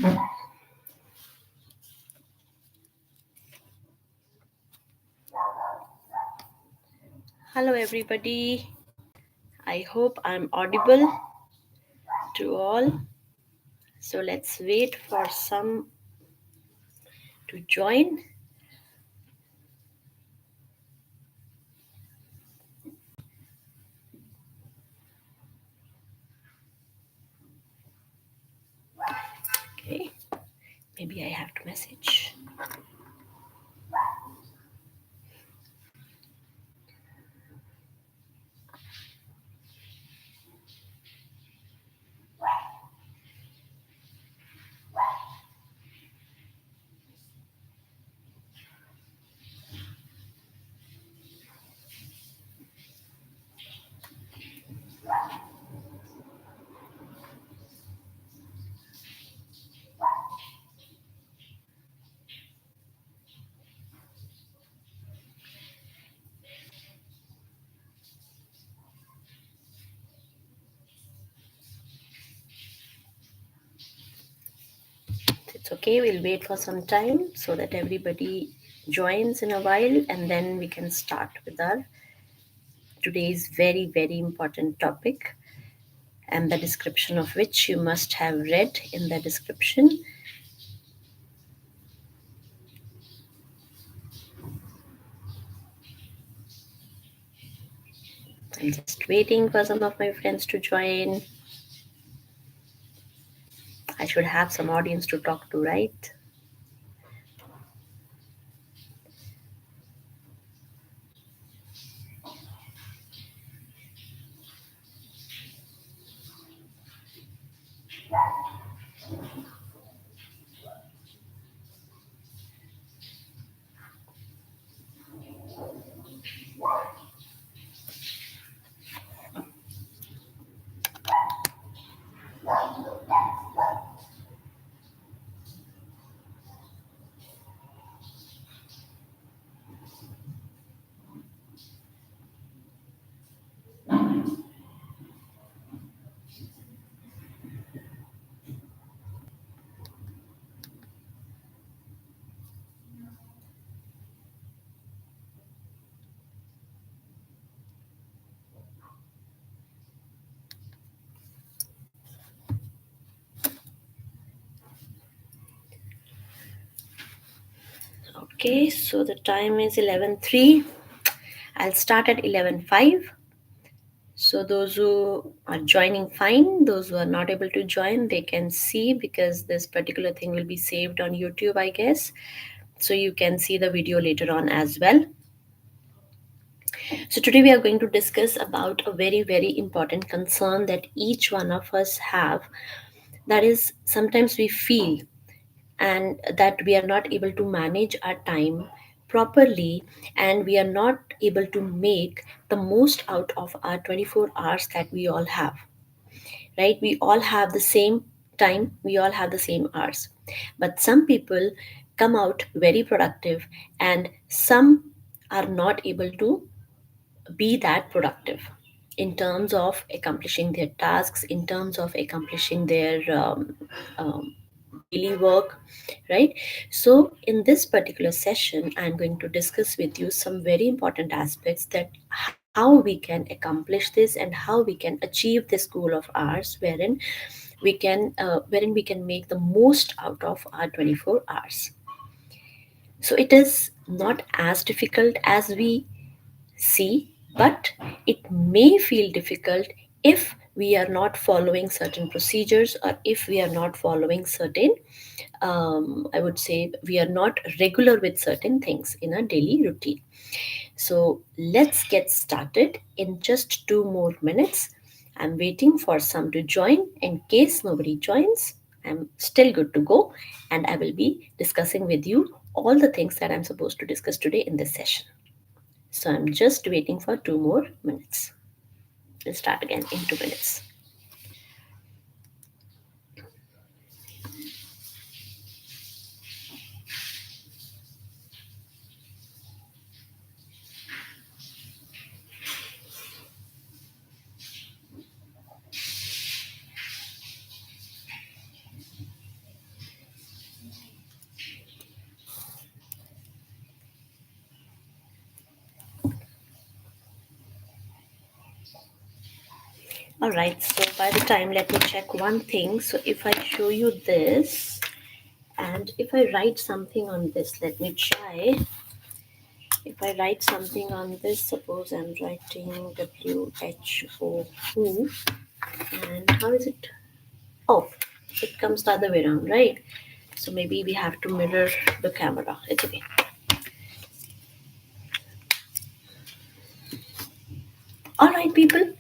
Hello, everybody. I hope I'm audible to all. So let's wait for some to join. Okay, maybe I have to message. It's okay, we'll wait for some time so that everybody joins in a while and then we can start with our today's very, very important topic, and the description of which you must have read in the description. I'm just waiting for some of my friends to join. I should have some audience to talk to, right? Okay, so the time is 11:03. I'll start at 11:05. So those who are joining, fine. Those who are not able to join, they can see because this particular thing will be saved on YouTube, I guess. So you can see the video later on as well. So today we are going to discuss about a very, very important concern that each one of us have. That is, sometimes we feel and that we are not able to manage our time properly, and we are not able to make the most out of our 24 hours that we all have, right? We all have the same time, we all have the same hours, but some people come out very productive and some are not able to be that productive in terms of accomplishing their tasks, in terms of accomplishing their daily work, right? So in this particular session I'm going to discuss with you some very important aspects, that how we can accomplish this and how we can achieve this goal of ours, wherein we can make the most out of our 24 hours. So it is not as difficult as we see, but it may feel difficult if we are not following certain procedures, or if we are not following certain, I would say, we are not regular with certain things in our daily routine. So let's get started in just 2 more minutes. I'm waiting for some to join. In case nobody joins, I'm still good to go, and I will be discussing with you all the things that I'm supposed to discuss today in this session. So I'm just waiting for 2 more minutes. We'll start again in 2 minutes. All right, so by the time, let me check one thing. So if I show you this and if I write something on this, let me try. If I write something on this, suppose I'm writing WHO, who, and how is it? Oh, it comes the other way around, right? So maybe we have to mirror the camera. It's okay. All right, people.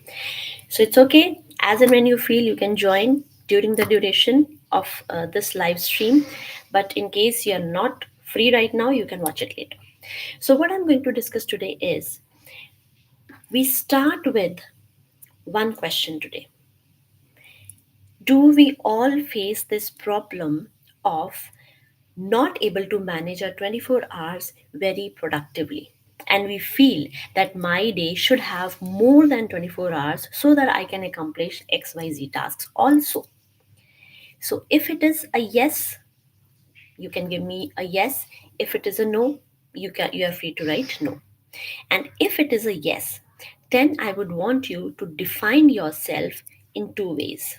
So it's okay. As and when you feel, you can join during the duration of this live stream. But in case you're not free right now, you can watch it later. So, what I'm going to discuss today is we start with one question today. Do we all face this problem of not able to manage our 24 hours very productively? And we feel that my day should have more than 24 hours so that I can accomplish XYZ tasks also. So if it is a yes, you can give me a yes. If it is a no, you are free to write no. And if it is a yes, then I would want you to define yourself in two ways.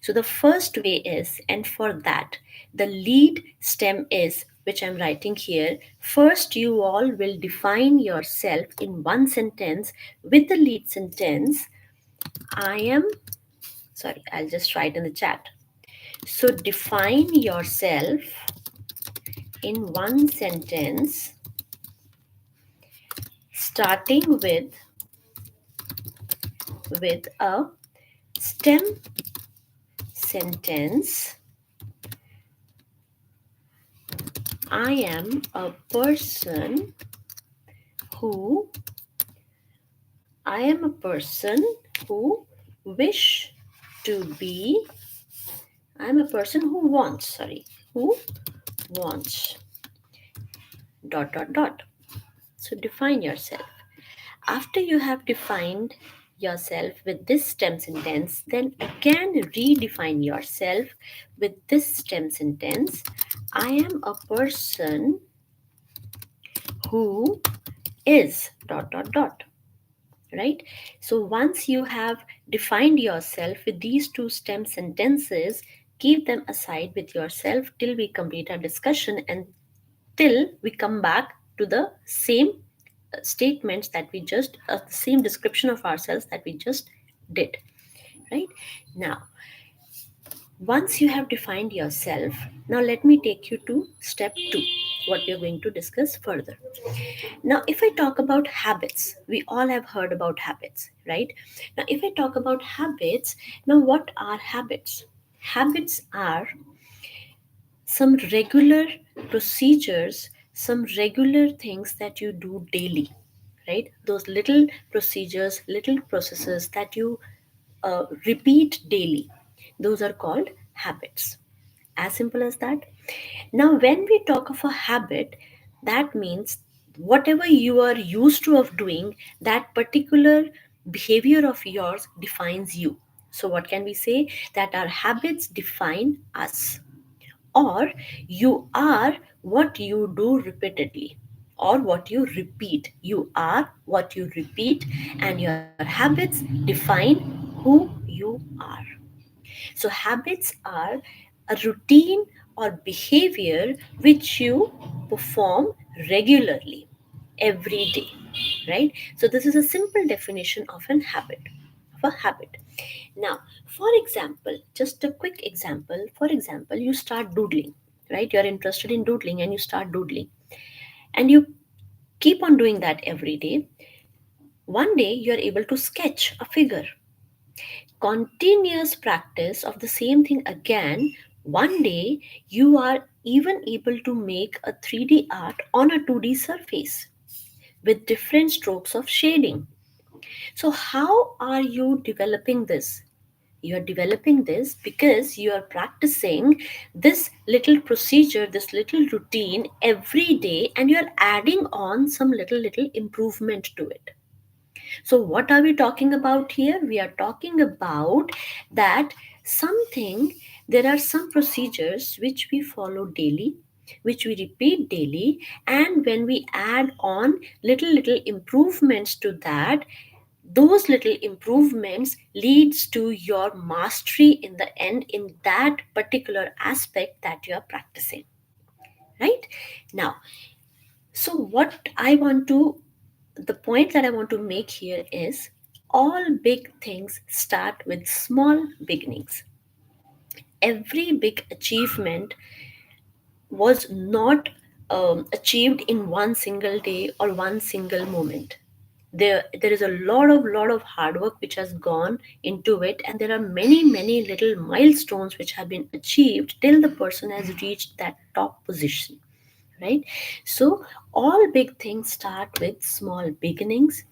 So the first way is, and for that, the lead stem is, which I'm writing here. First, you all will define yourself in one sentence with the lead sentence. I am, sorry, I'll just write in the chat. So define yourself in one sentence, starting with a stem sentence. I am a person who I am a person who wish to be. I am a person who wants, sorry, who wants dot dot dot. So define yourself. After you have defined yourself with this stem sentence, then again redefine yourself with this stem sentence. I am a person who is dot dot dot. Right? So once you have defined yourself with these two stem sentences, keep them aside with yourself till we complete our discussion and till we come back to the same statements that we just, the same description of ourselves that we just did. Right? Now, once you have defined yourself, now let me take you to step two, what we are going to discuss further. Now, if I talk about habits, we all have heard about habits, right? Now, if I talk about habits, now what are habits? Habits are some regular procedures, some regular things that you do daily, right? Those little procedures, little processes that you repeat daily, those are called habits. As simple as that. Now, when we talk of a habit, that means whatever you are used to of doing, that particular behavior of yours defines you. So, what can we say? That our habits define us, or you are what you do repeatedly, or what you repeat. You are what you repeat, and your habits define who you are. So, habits are a routine or behavior which you perform regularly every day, right? So, this is a simple definition of an habit. Of a habit. Now, for example, just a quick example. For example, you start doodling, right? You're interested in doodling and you start doodling, and you keep on doing that every day. One day, you're able to sketch a figure. Continuous practice of the same thing again, one day you are even able to make a 3D art on a 2D surface with different strokes of shading. So, how are you developing this? You are developing this because you are practicing this little procedure, this little routine every day, and you are adding on some little improvement to it. So, what are we talking about here? We are talking about that something, there are some procedures which we follow daily, which we repeat daily, and when we add on little improvements to that, those little improvements leads to your mastery in the end in that particular aspect that you are practicing, right? Now, so what I want to the point that I want to make here is all big things start with small beginnings. Every big achievement was not achieved in one single day or one single moment. There is a lot of hard work which has gone into it, and there are many little milestones which have been achieved till the person has reached that top position, right? So all big things start with small beginnings,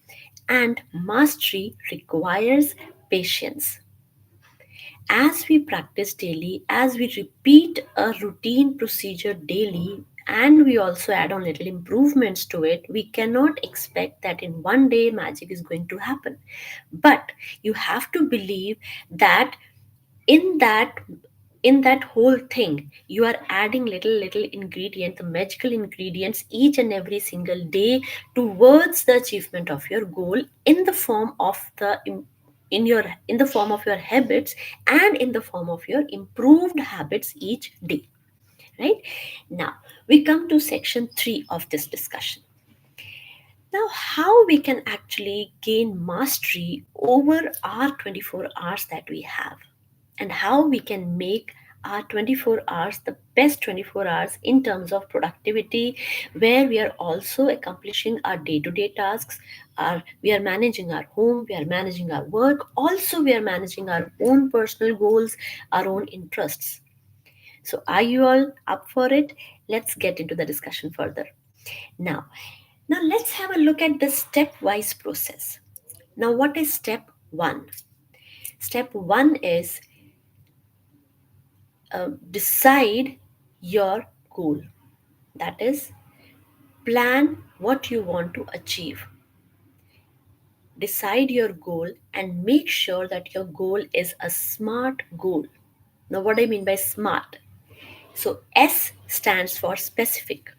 and mastery requires patience. As we practice daily, as we repeat a routine procedure daily, and we also add on little improvements to it, we cannot expect that in one day magic is going to happen. But you have to believe that in that in that whole thing you are adding little ingredient, the magical ingredients, each and every single day towards the achievement of your goal in the form of in the form of your habits, and in the form of your improved habits each day, right? Now we come to section 3 of this discussion. Now, how we can actually gain mastery over our 24 hours that we have, and how we can make our 24 hours the best 24 hours in terms of productivity, where we are also accomplishing our day to day tasks, we are managing our home, we are managing our work, also we are managing our own personal goals, our own interests. So, are you all up for it? Let's get into the discussion further. Now, now let's have a look at the stepwise process. Now, what is step 1? Step 1 is decide your goal. That is, plan what you want to achieve. Decide your goal and make sure that your goal is a smart goal. Now, what I mean by smart? So, S stands for specific,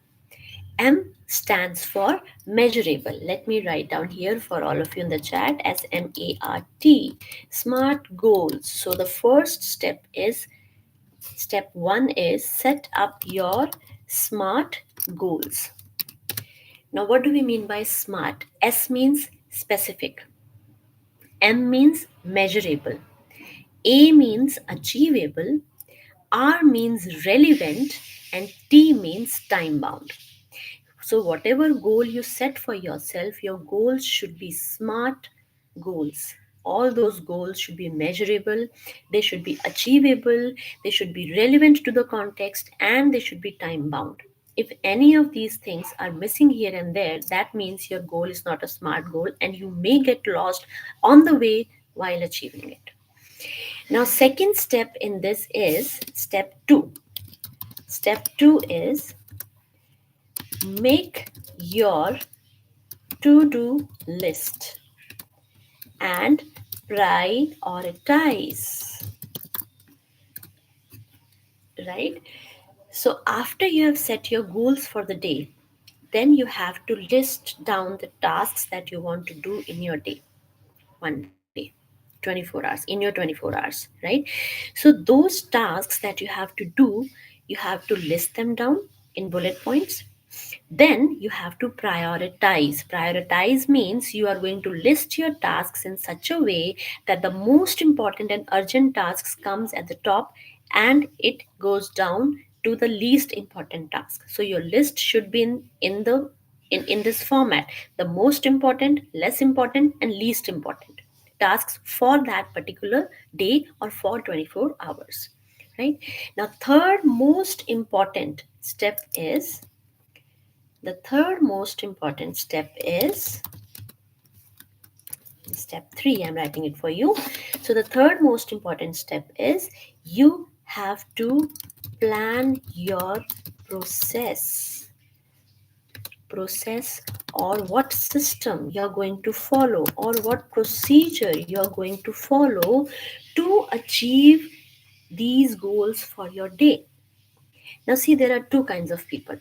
M stands for measurable. Let me write down here for all of you in the chat as SMART. Smart goals. So the first step is step 1 is set up your smart goals. Now what do we mean by smart? S means specific. M means measurable. A means achievable. R means relevant, and T means time bound. So, whatever goal you set for yourself, your goals should be smart goals. All those goals should be measurable, they should be achievable, they should be relevant to the context, and they should be time bound. If any of these things are missing here and there, that means your goal is not a smart goal and you may get lost on the way while achieving it. Now, second step in this is step 2. Step 2 is make your to-do list and prioritize, right? So after you have set your goals for the day, then you have to list down the tasks that you want to do in your day, one day, 24 hours, in your 24 hours, right? So those tasks that you have to do, you have to list them down in bullet points. Then you have to prioritize. Prioritize means you are going to list your tasks in such a way that the most important and urgent tasks comes at the top, and it goes down to the least important task. So your list should be in this format: the most important, less important, and least important tasks for that particular day or for 24 hours. Right? Now, third most important step is the third most important step is step 3. I'm writing it for you. So, the third most important step is you have to plan your process. Process, or what system you're going to follow, or what procedure you're going to follow to achieve these goals for your day. Now, see, there are two kinds of people: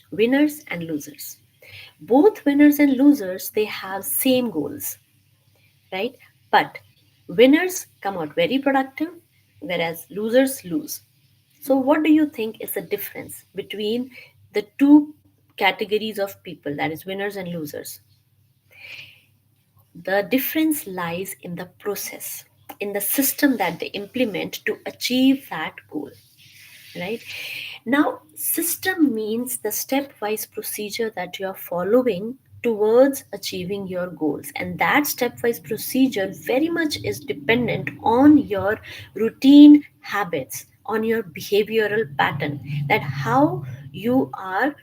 winners and losers. Both winners and losers, they have same goals. right? But winners come out very productive, whereas losers lose. So, what do you think is the difference between the two categories of people, that is, winners and losers? The difference lies in the process, in the system that they implement to achieve that goal, right? Now, system means the stepwise procedure that you are following towards achieving your goals, and that stepwise procedure very much is dependent on your routine habits, on your behavioral pattern, that how you are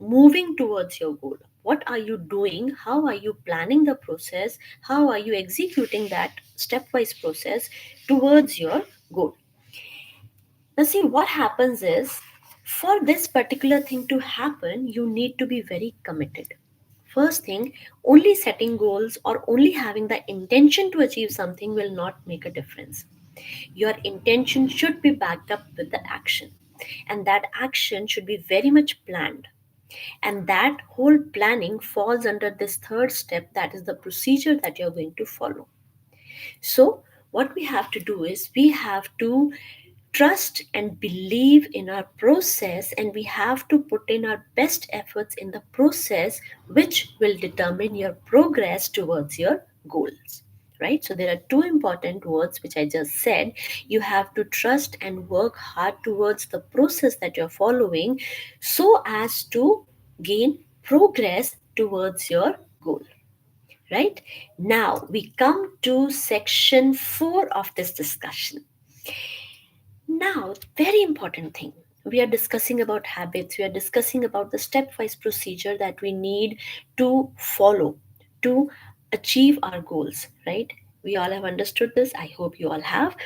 moving towards your goal. What are you doing? How are you planning the process? How are you executing that stepwise process towards your goal? Now, see, what happens is, for this particular thing to happen, you need to be very committed. First thing, only setting goals or only having the intention to achieve something will not make a difference. Your intention should be backed up with the action, and that action should be very much planned. And that whole planning falls under this third step, that is the procedure that you're going to follow. So, what we have to do is we have to trust and believe in our process, and we have to put in our best efforts in the process, which will determine your progress towards your goals. Right? So, there are two important words which I just said. You have to trust and work hard towards the process that you're following so as to gain progress towards your goal. Right? Now we come to section 4 of this discussion. Now, very important thing. We are discussing about habits. We are discussing about the stepwise procedure that we need to follow to achieve our goals, right? We all have understood this. I hope you all have.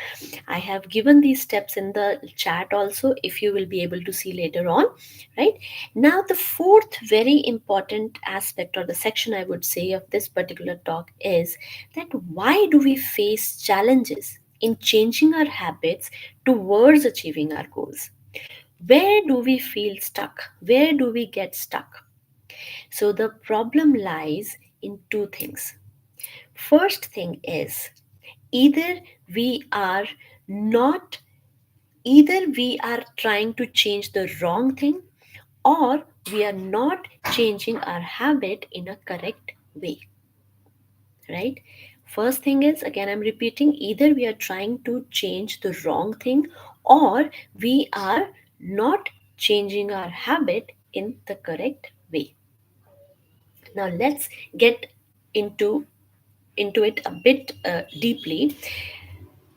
I have given these steps in the chat also, if you will be able to see later on, right? Now, the fourth very important aspect or the section I would say of this particular talk is that why do we face challenges in changing our habits towards achieving our goals? Where do we feel stuck? Where do we get stuck? So the problem lies in two things. First thing is, either we are not either we are trying to change the wrong thing, or we are not changing our habit in a correct way, right? First thing is, again I'm repeating, either we are trying to change the wrong thing, or we are not changing our habit in the correct way. Now let's get into it a bit deeply.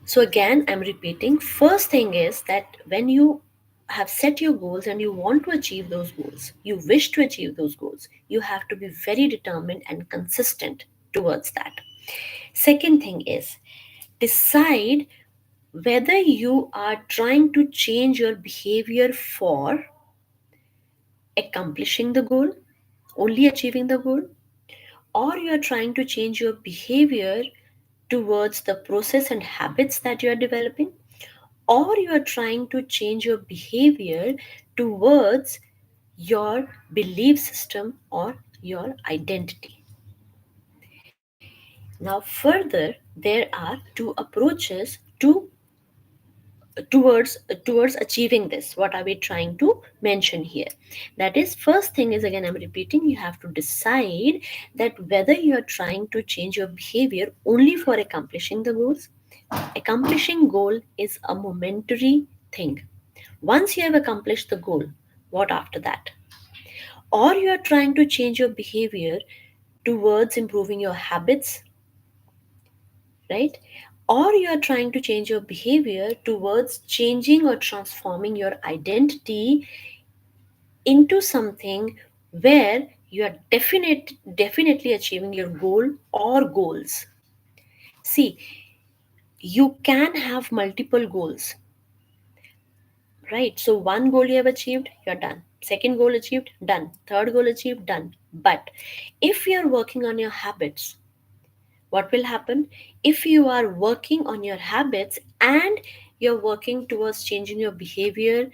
So again I'm repeating, first thing is that when you have set your goals and you want to achieve those goals, you wish to achieve those goals, you have to be very determined and consistent towards that. Second thing is, decide whether you are trying to change your behavior for accomplishing the goal, only achieving the goal, or you are trying to change your behavior towards the process and habits that you are developing, or you are trying to change your behavior towards your belief system or your identity. Now, further, there are two approaches to towards achieving this. What are we trying to mention here? That is, first thing is, again I'm repeating, you have to decide that whether you are trying to change your behavior only for accomplishing the goals. Accomplishing goal is a momentary thing. Once you have accomplished the goal, what after that? Or you are trying to change your behavior towards improving your habits, right? Or you are trying to change your behavior towards changing or transforming your identity into something where you are definitely achieving your goal or goals. See, you can have multiple goals, right? So one goal you have achieved, you're done. Second goal achieved, done. Third goal achieved, done. But if you're working on your habits, what will happen? If you are working on your habits and you're working towards changing your behavior,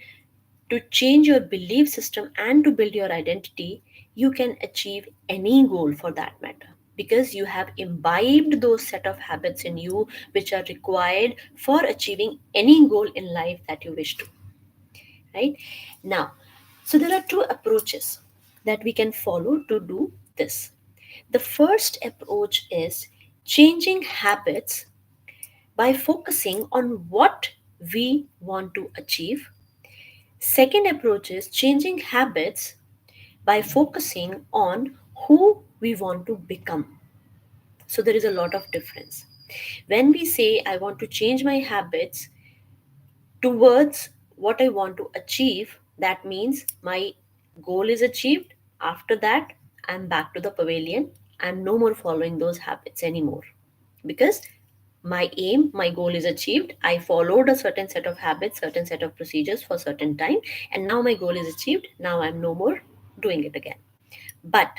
to change your belief system and to build your identity, you can achieve any goal for that matter. because you have imbibed those set of habits in you which are required for achieving any goal in life that you wish to, right? Now, so there are two approaches that we can follow to do this. The first approach is changing habits by focusing on what we want to achieve. Second approach is changing habits by focusing on who we want to become. So there is a lot of difference. When we say I want to change my habits towards what I want to achieve, that means my goal is achieved. After that, I'm back to the pavilion. I'm no more following those habits anymore because my aim, my goal is achieved. I followed a certain set of habits, certain set of procedures for certain time, and now my goal is achieved. Now I'm no more doing it again. But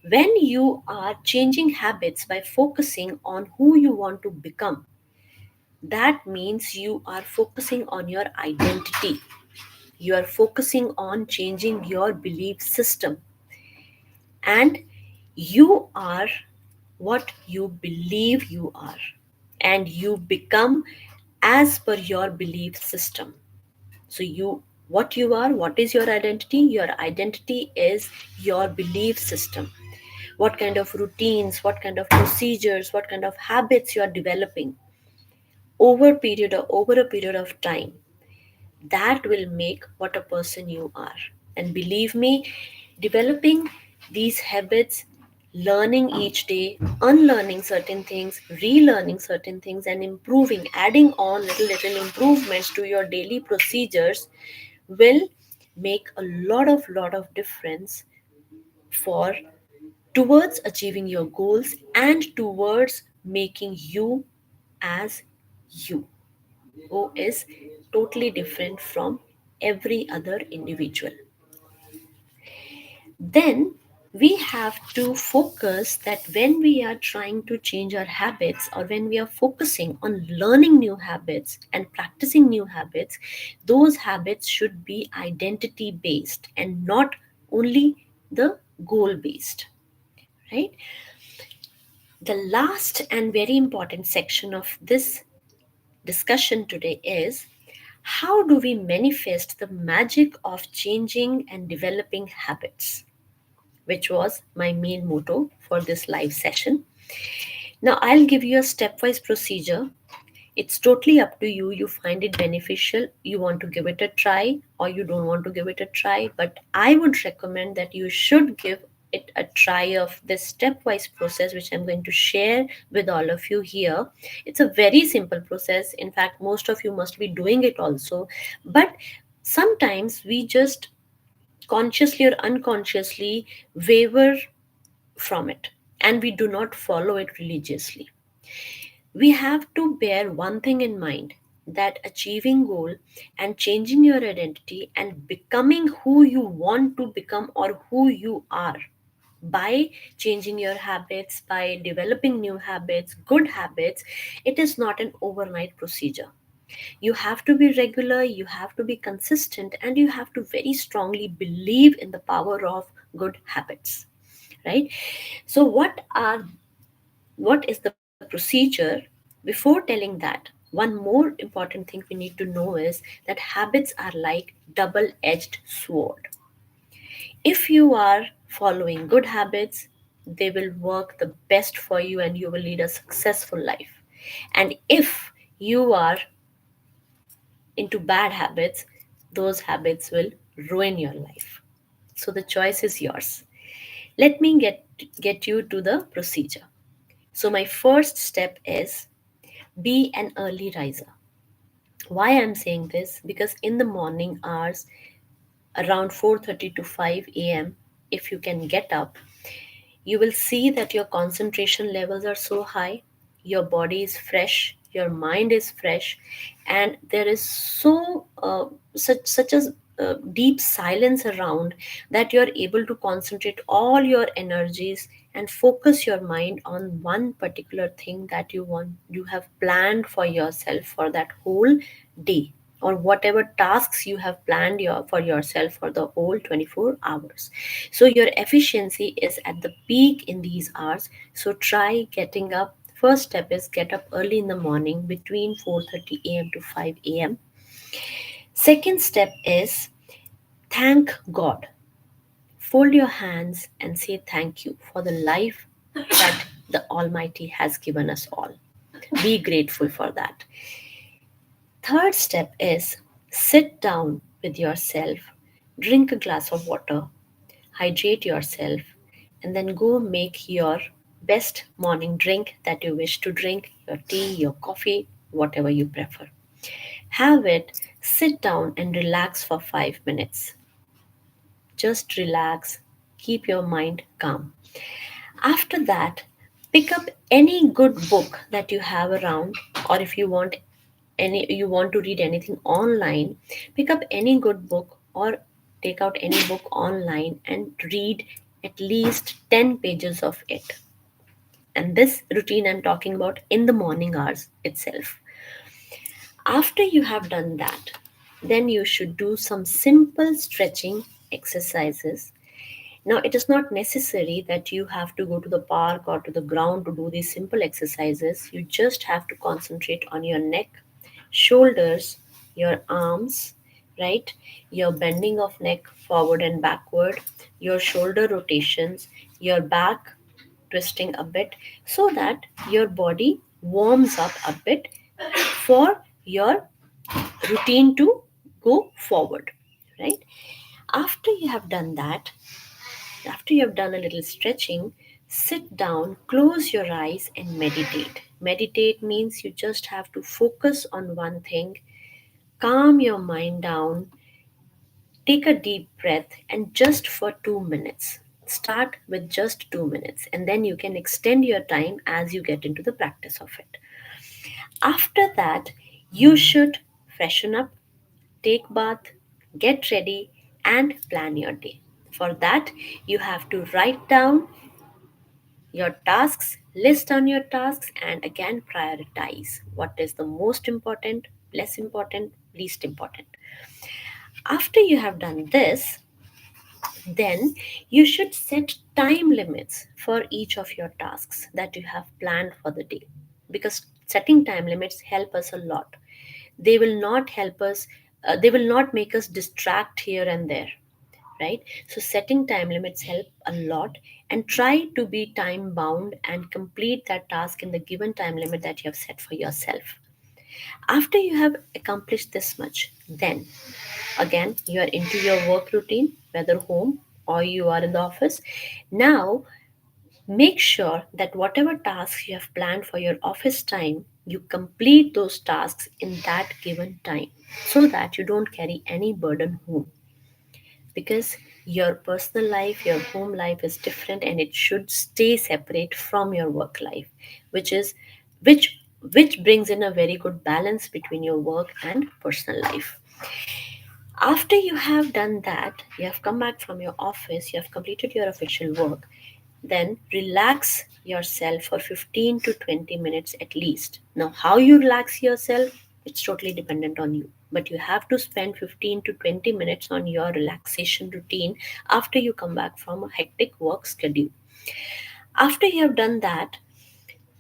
when you are changing habits by focusing on who you want to become, that means you are focusing on your identity. You are focusing on changing your belief system, and you are what you believe you are, and you become as per your belief system. So you, what you are, what is your identity? Your identity is your belief system. What kind of routines, what kind of procedures, what kind of habits you are developing over a period of time, that will make what a person you are. And believe me, developing these habits, learning each day, unlearning certain things, relearning certain things, and improving, adding on little improvements to your daily procedures will make a lot of difference for towards achieving your goals and towards making you as you, who is totally different from every other individual. Then we have to focus that when we are trying to change our habits, or when we are focusing on learning new habits and practicing new habits, those habits should be identity based and not only the goal based, right? The last and very important section of this discussion today is how do we manifest the magic of changing and developing habits, which was my main motto for this live session. Now, I'll give you a stepwise procedure. It's totally up to you. You find it beneficial, you want to give it a try, or you don't want to give it a try. But I would recommend that you should give it a try of this stepwise process, which I'm going to share with all of you here. It's a very simple process. In fact, most of you must be doing it also. But sometimes we just consciously or unconsciously waver from it and we do not follow it religiously. We have to bear one thing in mind, that achieving goal and changing your identity and becoming who you want to become or who you are by changing your habits, by developing new habits, good habits, it is not an overnight procedure. You have to be regular, you have to be consistent, and you have to very strongly believe in the power of good habits, right? So what is the procedure? Before telling that, one more important thing we need to know is that habits are like double edged sword. If you are following good habits, they will work the best for you and you will lead a successful life. And if you are into bad habits, those habits will ruin your life. So the choice is yours. Let me get you to the procedure. So my first step is be an early riser. Why I'm saying this? Because in the morning hours, around 4:30 to 5 a.m., if you can get up, you will see that your concentration levels are so high, your body is fresh, your mind is fresh, and there is such a deep silence around that you are able to concentrate all your energies and focus your mind on one particular thing that you have planned for yourself for that whole day. or whatever tasks you have planned for yourself for the whole 24 hours. So your efficiency is at the peak in these hours. So try getting up. First step is get up early in the morning between 4:30 a.m. to 5 a.m. Second step is thank God. Fold your hands and say thank you for the life that the Almighty has given us all. Be grateful for that. Third step is sit down with yourself, drink a glass of water, hydrate yourself, and then go make your best morning drink that you wish to drink, your tea, your coffee, whatever you prefer. Have it, sit down and relax for 5 minutes. Just relax, keep your mind calm. After that, pick up any good book that you have around, or if you want to read anything online, pick up any good book or take out any book online and read at least 10 pages of it. And this routine I'm talking about in the morning hours itself. After you have done that, then you should do some simple stretching exercises. Now, it is not necessary that you have to go to the park or to the ground to do these simple exercises. You just have to concentrate on your neck, shoulders, your arms, right? Your bending of neck forward and backward, your shoulder rotations, your back twisting a bit, so that your body warms up a bit for your routine to go forward, right? After you have done that, after you have done a little stretching, sit down, close your eyes, and meditate. Meditate means you just have to focus on one thing, calm your mind down, take a deep breath, and just for 2 minutes. Start with just 2 minutes, and then you can extend your time as you get into the practice of it. After that, you should freshen up, take bath, get ready, and plan your day. For that, you have to write down your tasks, list down your tasks, and again prioritize what is the most important, less important, least important. After you have done this, then you should set time limits for each of your tasks that you have planned for the day, because setting time limits help us a lot. They will not help us, they will not make us distract here and there, right? So setting time limits help a lot, and try to be time bound and complete that task in the given time limit that you have set for yourself. After you have accomplished this much, then again you are into your work routine, whether home or you are in the office. Now make sure that whatever tasks you have planned for your office time, you complete those tasks in that given time, so that you don't carry any burden home, because your personal life, your home life is different, and it should stay separate from your work life, which is which which brings in a very good balance between your work and personal life. After you have done that, you have come back from your office, you have completed your official work, then relax yourself for 15 to 20 minutes at least. Now, how you relax yourself, it's totally dependent on you. But you have to spend 15 to 20 minutes on your relaxation routine after you come back from a hectic work schedule. After you have done that,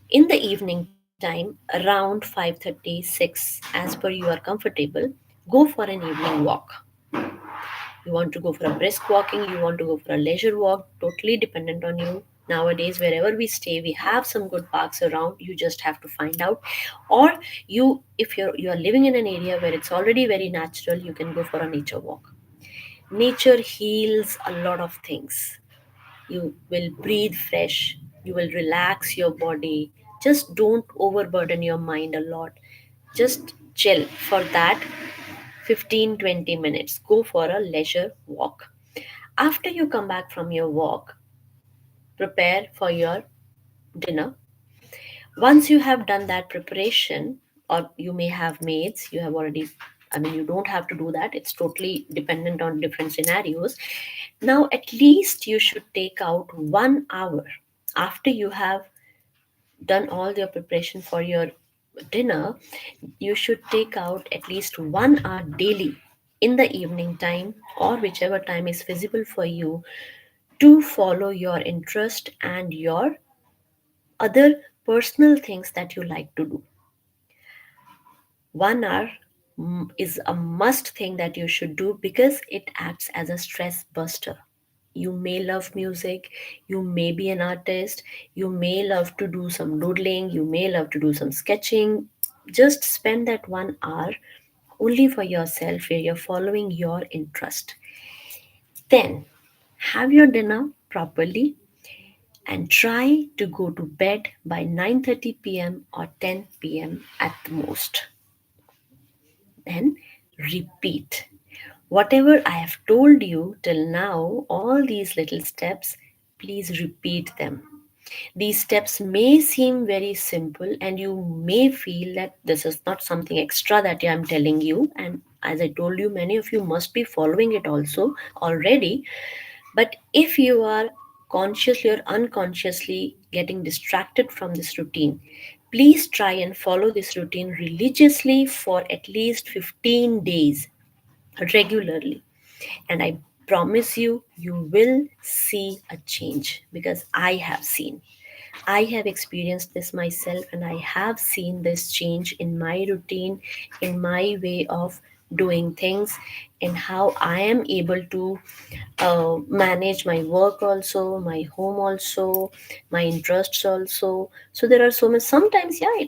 in the evening time, around 5:36, as per you are comfortable, go for an evening walk. You want to go for a brisk walking, you want to go for a leisure walk, totally dependent on you. Nowadays, wherever we stay, we have some good parks around. You just have to find out. Or you, if you are living in an area where it's already very natural, you can go for a nature walk. Nature heals a lot of things. You will breathe fresh, you will relax your body. Just don't overburden your mind a lot. Just chill for that 15-20 minutes. Go for a leisure walk. After you come back from your walk, prepare for your dinner. Once you have done that preparation, or you may have maids, you have already, I mean, you don't have to do that. It's totally dependent on different scenarios. Now, at least you should take out 1 hour after you have done all your preparation for your dinner, you should take out at least 1 hour daily in the evening time or whichever time is feasible for you to follow your interest and your other personal things that you like to do. 1 hour is a must thing that you should do because it acts as a stress buster. You may love music, you may be an artist, you may love to do some doodling, you may love to do some sketching. Just spend that 1 hour only for yourself where you're following your interest. Then have your dinner properly and try to go to bed by 9:30 p.m. or 10 p.m. at the most. Then repeat. Whatever I have told you till now, all these little steps, please repeat them. These steps may seem very simple, and you may feel that this is not something extra that I'm telling you. And as I told you, many of you must be following it also already. But if you are consciously or unconsciously getting distracted from this routine, please try and follow this routine religiously for at least 15 days regularly. And I promise you, you will see a change because I have seen. I have experienced this myself and I have seen this change in my routine, in my way of doing things, in how I am able to manage my work also, my home also, my interests also. So there are so many, sometimes, yeah,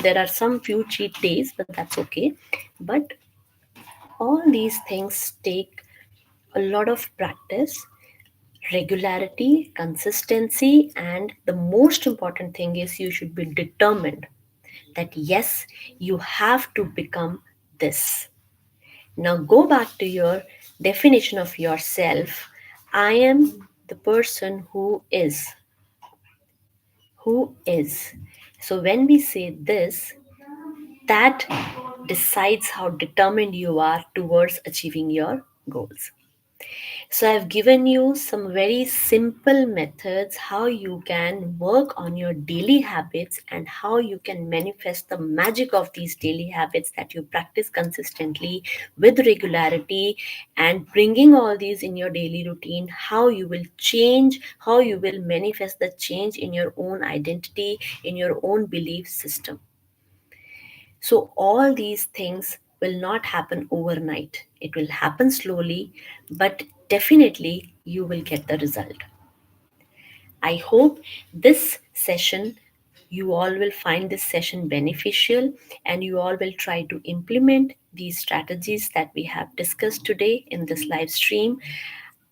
there are some few cheat days, but that's okay. But all these things take a lot of practice, regularity, consistency, and the most important thing is you should be determined that yes, you have to become this. Now go back to your definition of yourself. I am the person who is. Who is. So when we say this, that decides how determined you are towards achieving your goals. So, I've given you some very simple methods how you can work on your daily habits and how you can manifest the magic of these daily habits that you practice consistently with regularity and bringing all these in your daily routine, how you will change, how you will manifest the change in your own identity, in your own belief system. So, all these things will not happen overnight. It will happen slowly, but definitely you will get the result. I hope this session, you all will find this session beneficial and you all will try to implement these strategies that we have discussed today in this live stream.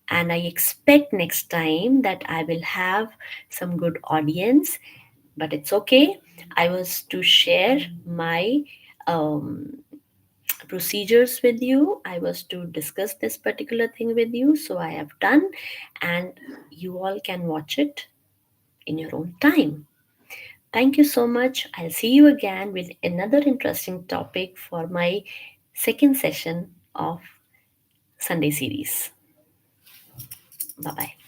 And I expect next time that I will have some good audience, but it's okay. I was to share my um, procedures with you. I was to discuss this particular thing with you. So I have done, and you all can watch it in your own time. Thank you so much. I'll see you again with another interesting topic for my second session of Sunday series. Bye bye.